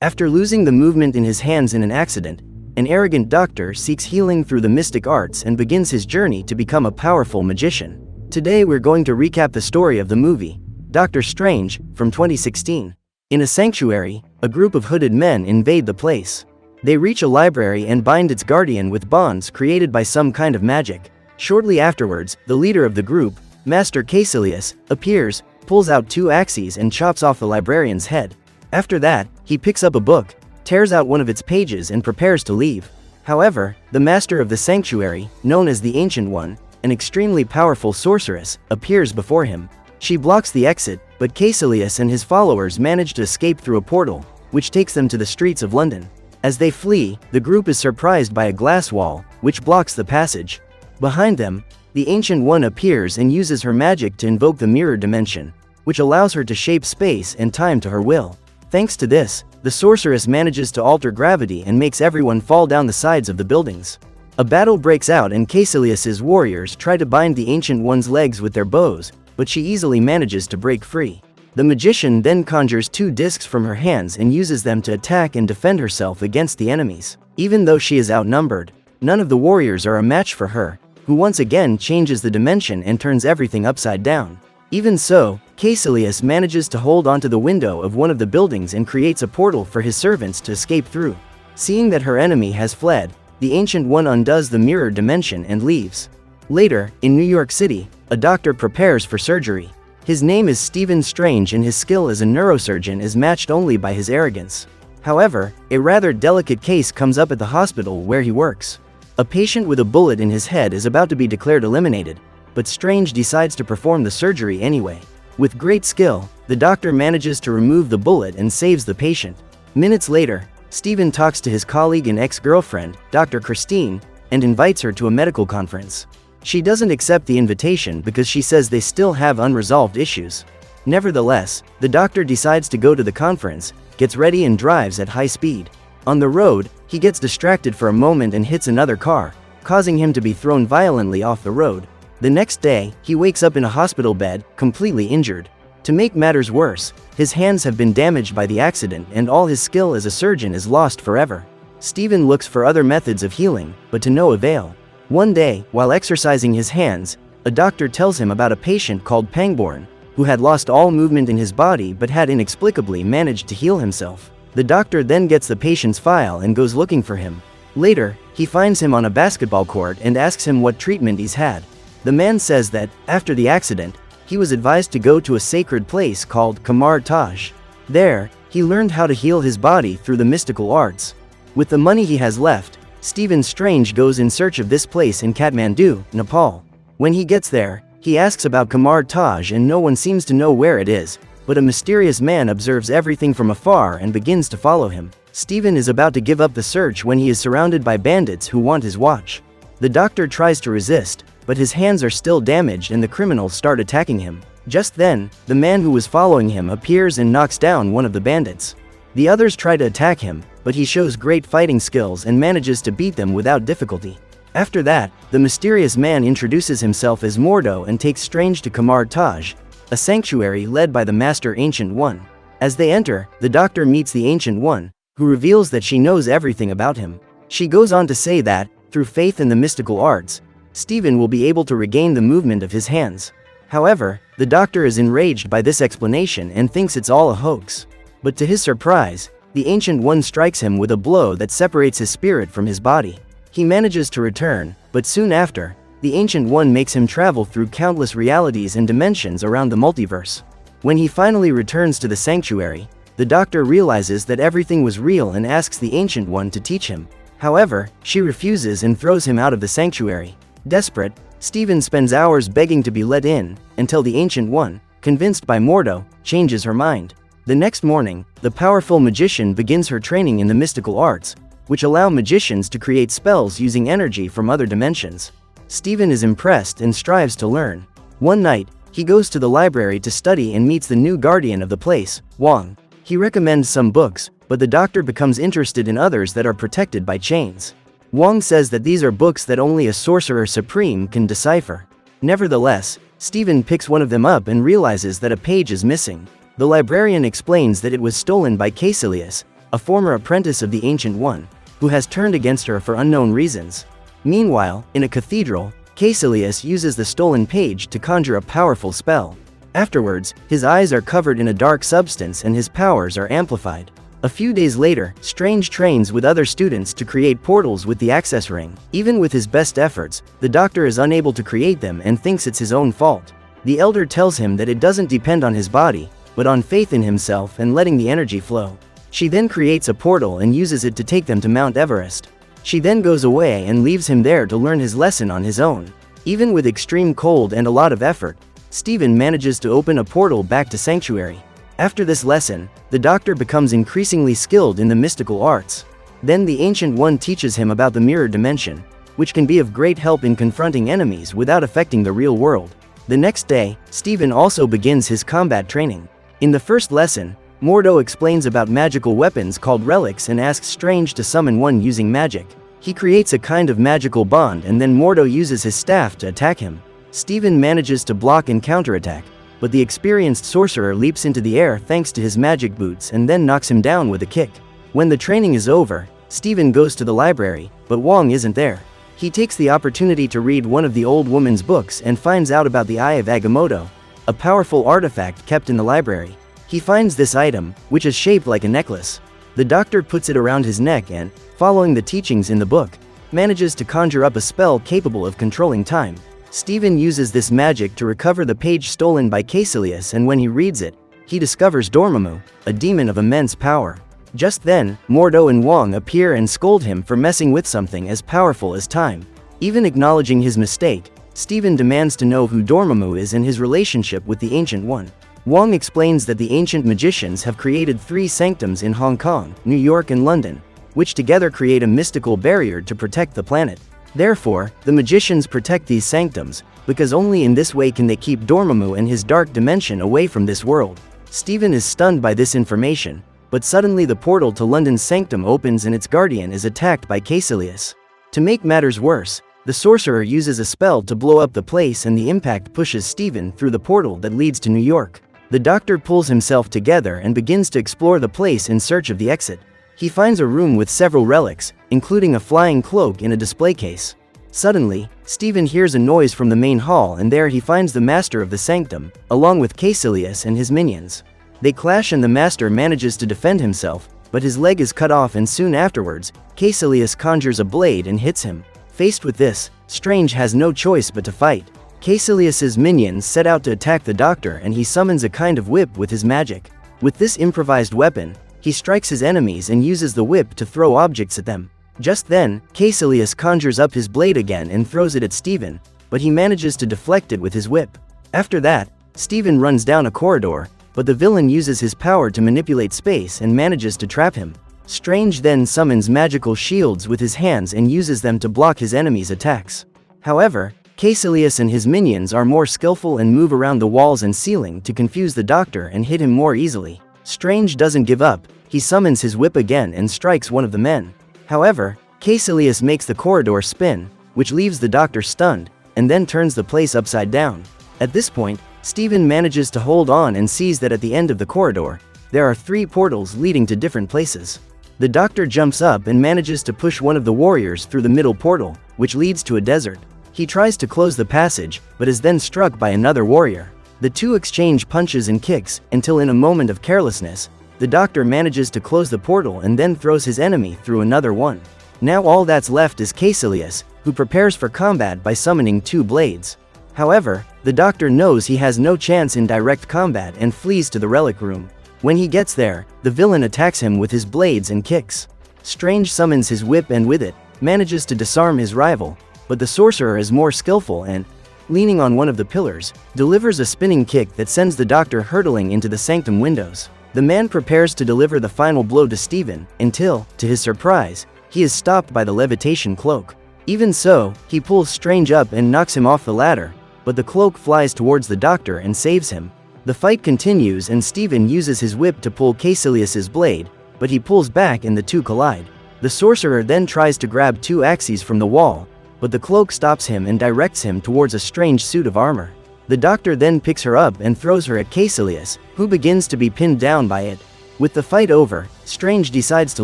After losing the movement in his hands in an accident, an arrogant doctor seeks healing through the mystic arts and begins his journey to become a powerful magician. Today we're going to recap the story of the movie, Doctor Strange, from 2016. In a sanctuary, a group of hooded men invade the place. They reach a library and bind its guardian with bonds created by some kind of magic. Shortly afterwards, the leader of the group, Master Caecilius, appears, pulls out two axes and chops off the librarian's head. After that, he picks up a book, tears out one of its pages and prepares to leave. However, the master of the sanctuary, known as the Ancient One, an extremely powerful sorceress, appears before him. She blocks the exit, but Caecilius and his followers manage to escape through a portal, which takes them to the streets of London. As they flee, the group is surprised by a glass wall, which blocks the passage. Behind them, the Ancient One appears and uses her magic to invoke the mirror dimension, which allows her to shape space and time to her will. Thanks to this, the sorceress manages to alter gravity and makes everyone fall down the sides of the buildings. A battle breaks out and Caecilius's warriors try to bind the Ancient One's legs with their bows, but she easily manages to break free. The magician then conjures two discs from her hands and uses them to attack and defend herself against the enemies. Even though she is outnumbered, none of the warriors are a match for her, who once again changes the dimension and turns everything upside down. Even so, Caecilius manages to hold onto the window of one of the buildings and creates a portal for his servants to escape through. Seeing that her enemy has fled, the Ancient One undoes the mirror dimension and leaves. Later, in New York City, a doctor prepares for surgery. His name is Stephen Strange and his skill as a neurosurgeon is matched only by his arrogance. However, a rather delicate case comes up at the hospital where he works. A patient with a bullet in his head is about to be declared eliminated, but Strange decides to perform the surgery anyway. With great skill, the doctor manages to remove the bullet and saves the patient. Minutes later, Stephen talks to his colleague and ex-girlfriend, Dr. Christine, and invites her to a medical conference. She doesn't accept the invitation because she says they still have unresolved issues. Nevertheless, the doctor decides to go to the conference, gets ready and drives at high speed. On the road, he gets distracted for a moment and hits another car, causing him to be thrown violently off the road. The next day, he wakes up in a hospital bed, completely injured. To make matters worse, his hands have been damaged by the accident and all his skill as a surgeon is lost forever. Stephen looks for other methods of healing, but to no avail. One day, while exercising his hands, a doctor tells him about a patient called Pangborn, who had lost all movement in his body but had inexplicably managed to heal himself. The doctor then gets the patient's file and goes looking for him. Later, he finds him on a basketball court and asks him what treatment he's had. The man says that, after the accident, he was advised to go to a sacred place called Kamar-Taj. There, he learned how to heal his body through the mystical arts. With the money he has left, Stephen Strange goes in search of this place in Kathmandu, Nepal. When he gets there, he asks about Kamar-Taj and no one seems to know where it is, but a mysterious man observes everything from afar and begins to follow him. Stephen is about to give up the search when he is surrounded by bandits who want his watch. The doctor tries to resist, but his hands are still damaged and the criminals start attacking him. Just then, the man who was following him appears and knocks down one of the bandits. The others try to attack him, but he shows great fighting skills and manages to beat them without difficulty. After that, the mysterious man introduces himself as Mordo and takes Strange to Kamar-Taj, a sanctuary led by the Master Ancient One. As they enter, the doctor meets the Ancient One, who reveals that she knows everything about him. She goes on to say that, through faith in the mystical arts, Stephen will be able to regain the movement of his hands. However, the doctor is enraged by this explanation and thinks it's all a hoax. But to his surprise, the Ancient One strikes him with a blow that separates his spirit from his body. He manages to return, but soon after, the Ancient One makes him travel through countless realities and dimensions around the multiverse. When he finally returns to the sanctuary, the doctor realizes that everything was real and asks the Ancient One to teach him. However, she refuses and throws him out of the sanctuary. Desperate, Stephen spends hours begging to be let in, until the Ancient One, convinced by Mordo, changes her mind. The next morning, the powerful magician begins her training in the mystical arts, which allow magicians to create spells using energy from other dimensions. Stephen is impressed and strives to learn. One night, he goes to the library to study and meets the new guardian of the place, Wong. He recommends some books, but the doctor becomes interested in others that are protected by chains. Wong says that these are books that only a Sorcerer Supreme can decipher. Nevertheless, Stephen picks one of them up and realizes that a page is missing. The librarian explains that it was stolen by Caecilius, a former apprentice of the Ancient One, who has turned against her for unknown reasons. Meanwhile, in a cathedral, Caecilius uses the stolen page to conjure a powerful spell. Afterwards, his eyes are covered in a dark substance and his powers are amplified. A few days later, Strange trains with other students to create portals with the access ring. Even with his best efforts, the doctor is unable to create them and thinks it's his own fault. The elder tells him that it doesn't depend on his body, but on faith in himself and letting the energy flow. She then creates a portal and uses it to take them to Mount Everest. She then goes away and leaves him there to learn his lesson on his own. Even with extreme cold and a lot of effort, Stephen manages to open a portal back to Sanctuary. After this lesson, the doctor becomes increasingly skilled in the mystical arts. Then the Ancient One teaches him about the mirror dimension, which can be of great help in confronting enemies without affecting the real world. The next day, Stephen also begins his combat training. In the first lesson, Mordo explains about magical weapons called relics and asks Strange to summon one using magic. He creates a kind of magical bond and then Mordo uses his staff to attack him. Stephen manages to block and counterattack, but the experienced sorcerer leaps into the air thanks to his magic boots and then knocks him down with a kick. When the training is over, Stephen goes to the library, but Wong isn't there. He takes the opportunity to read one of the old woman's books and finds out about the Eye of Agamotto, a powerful artifact kept in the library. He finds this item, which is shaped like a necklace. The doctor puts it around his neck and, following the teachings in the book, manages to conjure up a spell capable of controlling time. Stephen uses this magic to recover the page stolen by Caecilius, and when he reads it, he discovers Dormammu, a demon of immense power. Just then, Mordo and Wong appear and scold him for messing with something as powerful as time. Even acknowledging his mistake, Stephen demands to know who Dormammu is and his relationship with the Ancient One. Wong explains that the ancient magicians have created 3 sanctums in Hong Kong, New York and London, which together create a mystical barrier to protect the planet. Therefore, the magicians protect these sanctums, because only in this way can they keep Dormammu and his dark dimension away from this world. Stephen is stunned by this information, but suddenly the portal to London's sanctum opens and its guardian is attacked by Caecilius. To make matters worse, the sorcerer uses a spell to blow up the place and the impact pushes Stephen through the portal that leads to New York. The doctor pulls himself together and begins to explore the place in search of the exit. He finds a room with several relics, including a flying cloak in a display case. Suddenly, Stephen hears a noise from the main hall and there he finds the master of the sanctum, along with Caecilius and his minions. They clash and the master manages to defend himself, but his leg is cut off and soon afterwards, Caecilius conjures a blade and hits him. Faced with this, Strange has no choice but to fight. Caecilius's minions set out to attack the doctor and he summons a kind of whip with his magic. With this improvised weapon, he strikes his enemies and uses the whip to throw objects at them. Just then, Caecilius conjures up his blade again and throws it at Stephen, but he manages to deflect it with his whip. After that, Stephen runs down a corridor, but the villain uses his power to manipulate space and manages to trap him. Strange then summons magical shields with his hands and uses them to block his enemies' attacks. However, Caecilius and his minions are more skillful and move around the walls and ceiling to confuse the doctor and hit him more easily. Strange doesn't give up, he summons his whip again and strikes one of the men. However, Caecilius makes the corridor spin, which leaves the doctor stunned, and then turns the place upside down. At this point, Stephen manages to hold on and sees that at the end of the corridor, there are 3 portals leading to different places. The doctor jumps up and manages to push one of the warriors through the middle portal, which leads to a desert. He tries to close the passage, but is then struck by another warrior. The two exchange punches and kicks, until in a moment of carelessness, the doctor manages to close the portal and then throws his enemy through another one. Now all that's left is Caecilius, who prepares for combat by summoning 2 blades. However, the doctor knows he has no chance in direct combat and flees to the relic room. When he gets there, the villain attacks him with his blades and kicks. Strange summons his whip and with it, manages to disarm his rival, but the sorcerer is more skillful and, leaning on one of the pillars, delivers a spinning kick that sends the doctor hurtling into the sanctum windows. The man prepares to deliver the final blow to Stephen, until, to his surprise, he is stopped by the levitation cloak. Even so, he pulls Strange up and knocks him off the ladder, but the cloak flies towards the doctor and saves him. The fight continues and Stephen uses his whip to pull Caecilius's blade, but he pulls back and the two collide. The sorcerer then tries to grab 2 axes from the wall, but the cloak stops him and directs him towards a strange suit of armor. The doctor then picks her up and throws her at Caecilius, who begins to be pinned down by it. With the fight over, Strange decides to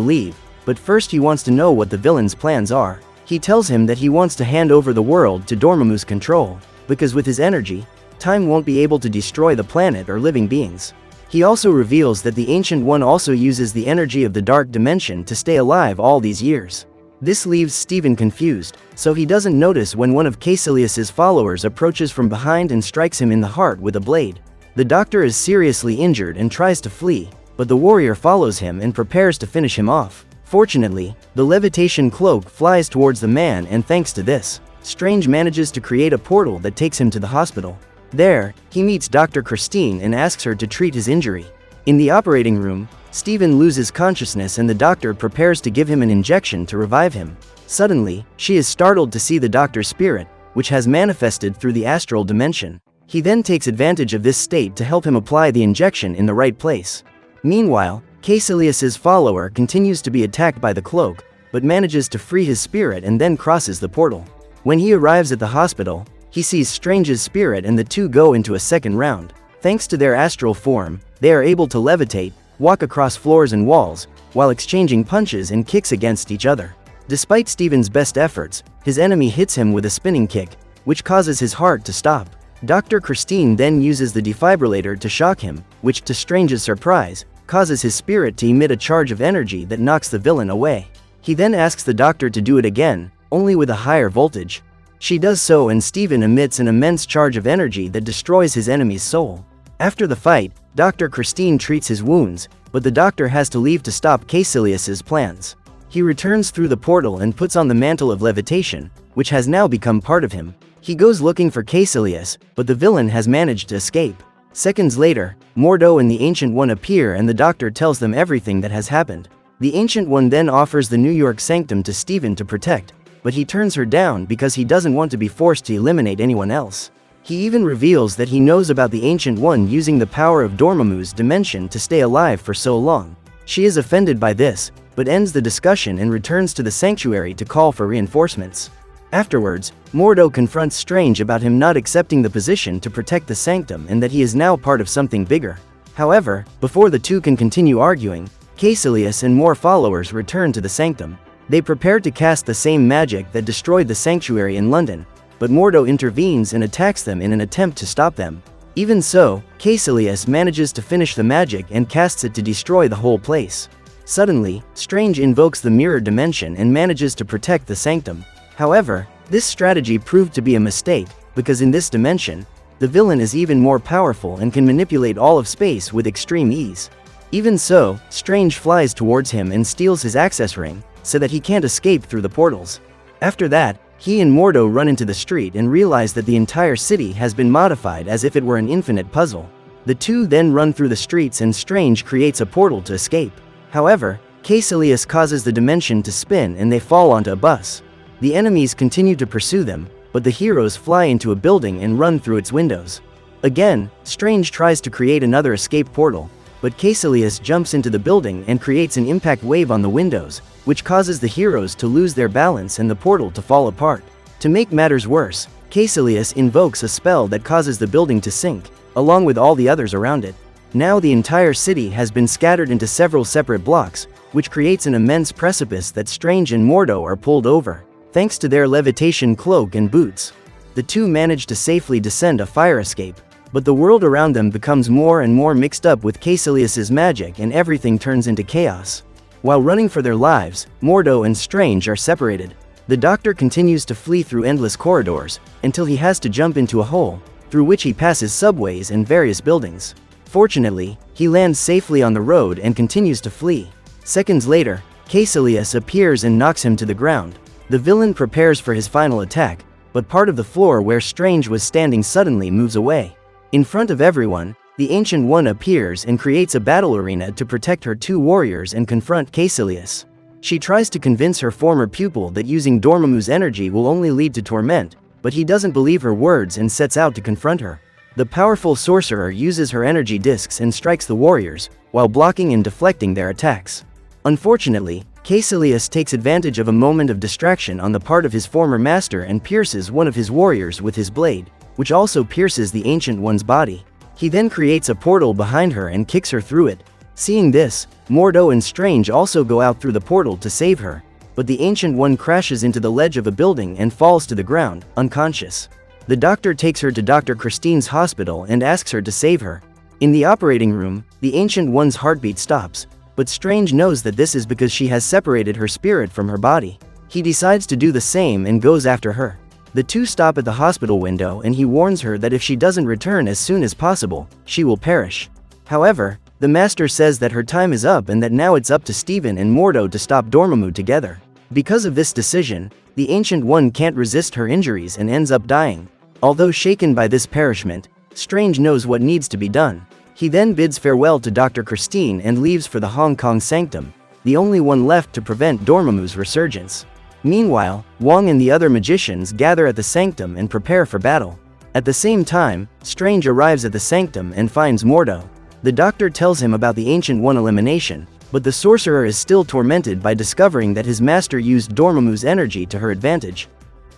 leave, but first he wants to know what the villain's plans are. He tells him that he wants to hand over the world to Dormammu's control, because with his energy, time won't be able to destroy the planet or living beings. He also reveals that the Ancient One also uses the energy of the Dark Dimension to stay alive all these years. This leaves Steven confused, so he doesn't notice when one of Caecilius's followers approaches from behind and strikes him in the heart with a blade. The doctor is seriously injured and tries to flee, but the warrior follows him and prepares to finish him off. Fortunately, the levitation cloak flies towards the man, and thanks to this, Strange manages to create a portal that takes him to the hospital. There, he meets Dr. Christine and asks her to treat his injury. In the operating room, Steven loses consciousness and the doctor prepares to give him an injection to revive him. Suddenly, she is startled to see the doctor's spirit, which has manifested through the astral dimension. He then takes advantage of this state to help him apply the injection in the right place. Meanwhile, Caecilius's follower continues to be attacked by the cloak, but manages to free his spirit and then crosses the portal. When he arrives at the hospital, he sees Strange's spirit and the two go into a second round. Thanks to their astral form, they are able to levitate, walk across floors and walls, while exchanging punches and kicks against each other. Despite Steven's best efforts, his enemy hits him with a spinning kick, which causes his heart to stop. Dr. Christine then uses the defibrillator to shock him, which, to Strange's surprise, causes his spirit to emit a charge of energy that knocks the villain away. He then asks the doctor to do it again, only with a higher voltage. She does so and Steven emits an immense charge of energy that destroys his enemy's soul. After the fight, Dr. Christine treats his wounds, but the doctor has to leave to stop Caecilius's plans. He returns through the portal and puts on the mantle of levitation, which has now become part of him. He goes looking for Caecilius, but the villain has managed to escape. Seconds later, Mordo and the Ancient One appear and the doctor tells them everything that has happened. The Ancient One then offers the New York sanctum to Steven to protect, but he turns her down because he doesn't want to be forced to eliminate anyone else. He even reveals that he knows about the Ancient One using the power of Dormammu's dimension to stay alive for so long. She is offended by this, but ends the discussion and returns to the sanctuary to call for reinforcements. Afterwards, Mordo confronts Strange about him not accepting the position to protect the sanctum and that he is now part of something bigger. However, before the two can continue arguing, Caecilius and more followers return to the sanctum. They prepare to cast the same magic that destroyed the sanctuary in London, but Mordo intervenes and attacks them in an attempt to stop them. Even so, Caecilius manages to finish the magic and casts it to destroy the whole place. Suddenly, Strange invokes the mirror dimension and manages to protect the sanctum. However, this strategy proved to be a mistake, because in this dimension, the villain is even more powerful and can manipulate all of space with extreme ease. Even so, Strange flies towards him and steals his access ring, so that he can't escape through the portals. After that, he and Mordo run into the street and realize that the entire city has been modified as if it were an infinite puzzle. The two then run through the streets and Strange creates a portal to escape. However, Caecilius causes the dimension to spin and they fall onto a bus. The enemies continue to pursue them, but the heroes fly into a building and run through its windows. Again, Strange tries to create another escape portal, but Caecilius jumps into the building and creates an impact wave on the windows, which causes the heroes to lose their balance and the portal to fall apart. To make matters worse, Caecilius invokes a spell that causes the building to sink, along with all the others around it. Now the entire city has been scattered into several separate blocks, which creates an immense precipice that Strange and Mordo are pulled over. Thanks to their levitation cloak and boots, the two manage to safely descend a fire escape, but the world around them becomes more and more mixed up with Caecilius's magic and everything turns into chaos. While running for their lives, Mordo and Strange are separated. The doctor continues to flee through endless corridors, until he has to jump into a hole, through which he passes subways and various buildings. Fortunately, he lands safely on the road and continues to flee. Seconds later, Caecilius appears and knocks him to the ground. The villain prepares for his final attack, but part of the floor where Strange was standing suddenly moves away. In front of everyone, the Ancient One appears and creates a battle arena to protect her two warriors and confront Caecilius. She tries to convince her former pupil that using Dormammu's energy will only lead to torment, but he doesn't believe her words and sets out to confront her. The powerful sorcerer uses her energy discs and strikes the warriors, while blocking and deflecting their attacks. Unfortunately, Caecilius takes advantage of a moment of distraction on the part of his former master and pierces one of his warriors with his blade, which also pierces the Ancient One's body. He then creates a portal behind her and kicks her through it. Seeing this, Mordo and Strange also go out through the portal to save her, but the Ancient One crashes into the ledge of a building and falls to the ground, unconscious. The doctor takes her to Dr. Christine's hospital and asks her to save her. In the operating room, the Ancient One's heartbeat stops, but Strange knows that this is because she has separated her spirit from her body. He decides to do the same and goes after her. The two stop at the hospital window and he warns her that if she doesn't return as soon as possible, she will perish. However, the Master says that her time is up and that now it's up to Steven and Mordo to stop Dormammu together. Because of this decision, the Ancient One can't resist her injuries and ends up dying. Although shaken by this perishment, Strange knows what needs to be done. He then bids farewell to Dr. Christine and leaves for the Hong Kong sanctum, the only one left to prevent Dormammu's resurgence. Meanwhile, Wong and the other magicians gather at the sanctum and prepare for battle. At the same time, Strange arrives at the sanctum and finds Mordo. The doctor tells him about the Ancient One elimination, but the sorcerer is still tormented by discovering that his master used Dormammu's energy to her advantage.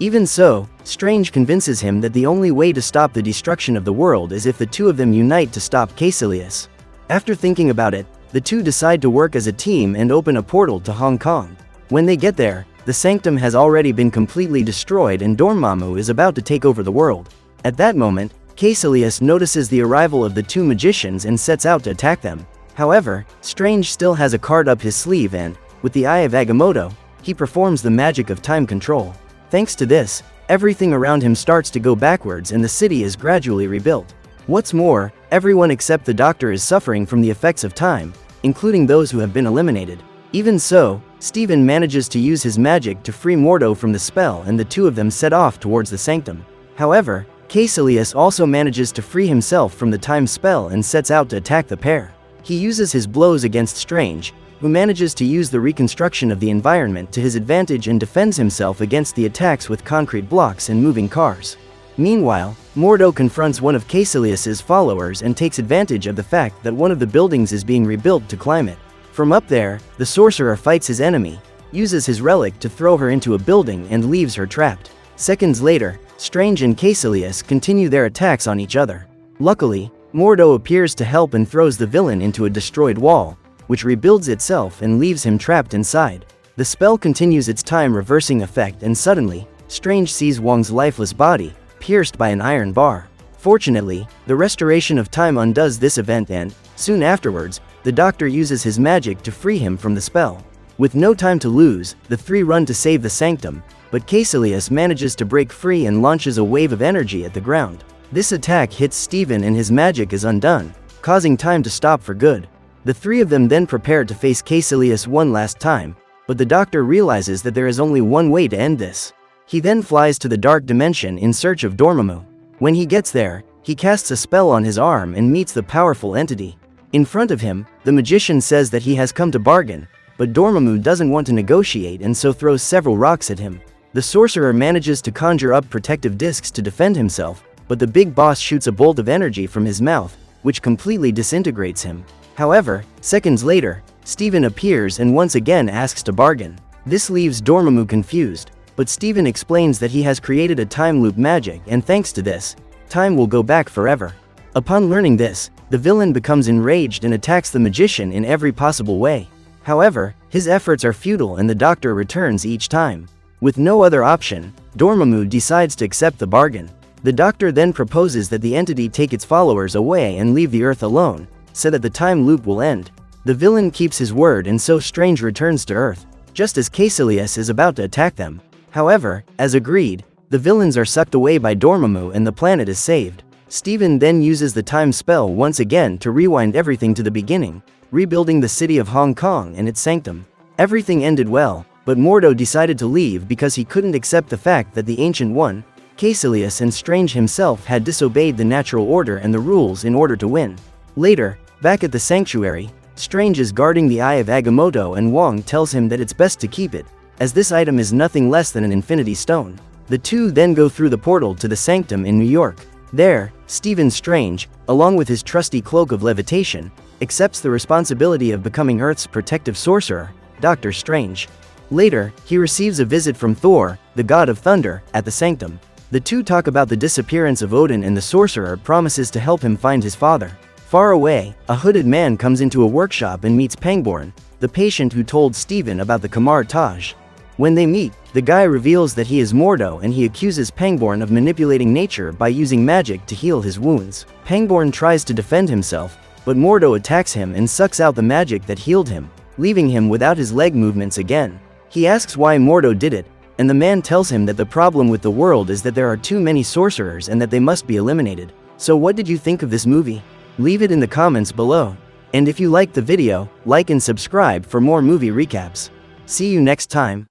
Even so, Strange convinces him that the only way to stop the destruction of the world is if the two of them unite to stop Caecilius. After thinking about it, the two decide to work as a team and open a portal to Hong Kong. When they get there, the sanctum has already been completely destroyed and Dormammu is about to take over the world. At that moment, Caecilius notices the arrival of the two magicians and sets out to attack them. However, Strange still has a card up his sleeve and, with the Eye of Agamotto, he performs the magic of time control. Thanks to this, everything around him starts to go backwards and the city is gradually rebuilt. What's more, everyone except the doctor is suffering from the effects of time, including those who have been eliminated. Even so, Steven manages to use his magic to free Mordo from the spell and the two of them set off towards the sanctum. However, Caecilius also manages to free himself from the time spell and sets out to attack the pair. He uses his blows against Strange, who manages to use the reconstruction of the environment to his advantage and defends himself against the attacks with concrete blocks and moving cars. Meanwhile, Mordo confronts one of Caecilius's followers and takes advantage of the fact that one of the buildings is being rebuilt to climb it. From up there, the sorcerer fights his enemy, uses his relic to throw her into a building and leaves her trapped. Seconds later, Strange and Caecilius continue their attacks on each other. Luckily, Mordo appears to help and throws the villain into a destroyed wall, which rebuilds itself and leaves him trapped inside. The spell continues its time-reversing effect and suddenly, Strange sees Wong's lifeless body, pierced by an iron bar. Fortunately, the restoration of time undoes this event and, soon afterwards, the doctor uses his magic to free him from the spell. With no time to lose, the three run to save the sanctum, but Caecilius manages to break free and launches a wave of energy at the ground. This attack hits Steven and his magic is undone, causing time to stop for good. The three of them then prepare to face Caecilius one last time, but the doctor realizes that there is only one way to end this. He then flies to the dark dimension in search of Dormammu. When he gets there, he casts a spell on his arm and meets the powerful entity. In front of him, the magician says that he has come to bargain, but Dormammu doesn't want to negotiate and so throws several rocks at him. The sorcerer manages to conjure up protective discs to defend himself, but the big boss shoots a bolt of energy from his mouth, which completely disintegrates him. However, seconds later, Steven appears and once again asks to bargain. This leaves Dormammu confused, but Steven explains that he has created a time loop magic and thanks to this, time will go back forever. Upon learning this, the villain becomes enraged and attacks the magician in every possible way. However, his efforts are futile and the doctor returns each time. With no other option, Dormammu decides to accept the bargain. The doctor then proposes that the entity take its followers away and leave the Earth alone, so that the time loop will end. The villain keeps his word and so Strange returns to Earth, just as Caecilius is about to attack them. However, as agreed, the villains are sucked away by Dormammu and the planet is saved. Steven then uses the time spell once again to rewind everything to the beginning, rebuilding the city of Hong Kong and its sanctum. Everything ended well, but Mordo decided to leave because he couldn't accept the fact that the Ancient One, Caecilius and Strange himself had disobeyed the natural order and the rules in order to win. Later, back at the sanctuary, Strange is guarding the Eye of Agamotto and Wong tells him that it's best to keep it, as this item is nothing less than an infinity stone. The two then go through the portal to the sanctum in New York. There, Stephen Strange, along with his trusty cloak of levitation, accepts the responsibility of becoming Earth's protective sorcerer, Dr. Strange. Later, he receives a visit from Thor, the god of thunder, at the sanctum. The two talk about the disappearance of Odin and the sorcerer promises to help him find his father. Far away, a hooded man comes into a workshop and meets Pangborn, the patient who told Steven about the Kamar-Taj. When they meet, the guy reveals that he is Mordo and he accuses Pangborn of manipulating nature by using magic to heal his wounds. Pangborn tries to defend himself, but Mordo attacks him and sucks out the magic that healed him, leaving him without his leg movements again. He asks why Mordo did it, and the man tells him that the problem with the world is that there are too many sorcerers and that they must be eliminated. So what did you think of this movie? Leave it in the comments below. And if you liked the video, like and subscribe for more movie recaps. See you next time.